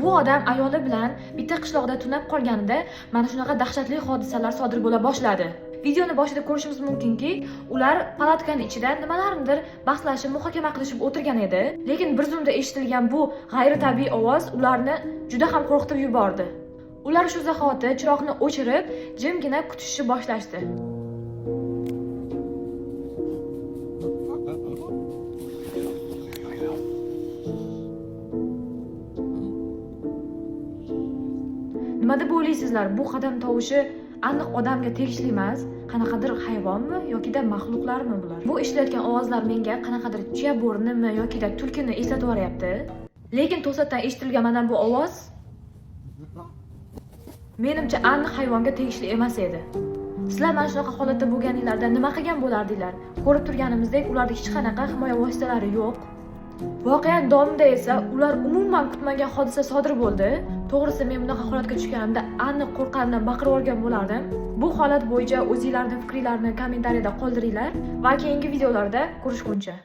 Bu odam ayoli bilan bitta qishloqda tunab qolganida mana shunaqa dahshatli hodisalar sodir bo'la boshladi. Videoni boshida ko'rishimiz mumkinki, ular palatkaning ichida nimalarnidir bahslashib, muhokama qilishib o'tirgan edi. Lekin bir zumda eshitilgan bu g'ayritabiiy ovoz ularni juda ham qo'rqitib yubordi. Ular shu zahoti chiroqni o'chirib, jimgina kutishni boshlashdi. Nima deb o'ylaysizlar? Bu qadam tovushi aniq odamga tegishli emas, qanaqadir hayvonmi yoki-da maxluqlarmi bular? Bu eshitilayotgan ovozlar menga qanaqadir tuya bo'rnimi yoki-da tulkini eslatib yuboryapti. Lekin to'satdan eshitilgan mana bu ovoz menimcha aniq hayvonga tegishli emas edi. Sizlar mana shunaqa holatda bo'lganinglarda nima qilgan bo'lardinglar? Ko'rib turganimizdek, ularda hech qanaqa himoya vositalari yo'q. Voqea davomida esa ular umuman kutmagan hodisa sodir bo'ldi. To'g'risi men bunaqa holatga tushganimda aniq qo'rqqanimdan baqirib olgan bo'lardim. Bu holat bo'yicha o'zingizlarning fikrlarini kommentariyada qoldiringlar va keyingi videolarda ko'rishguncha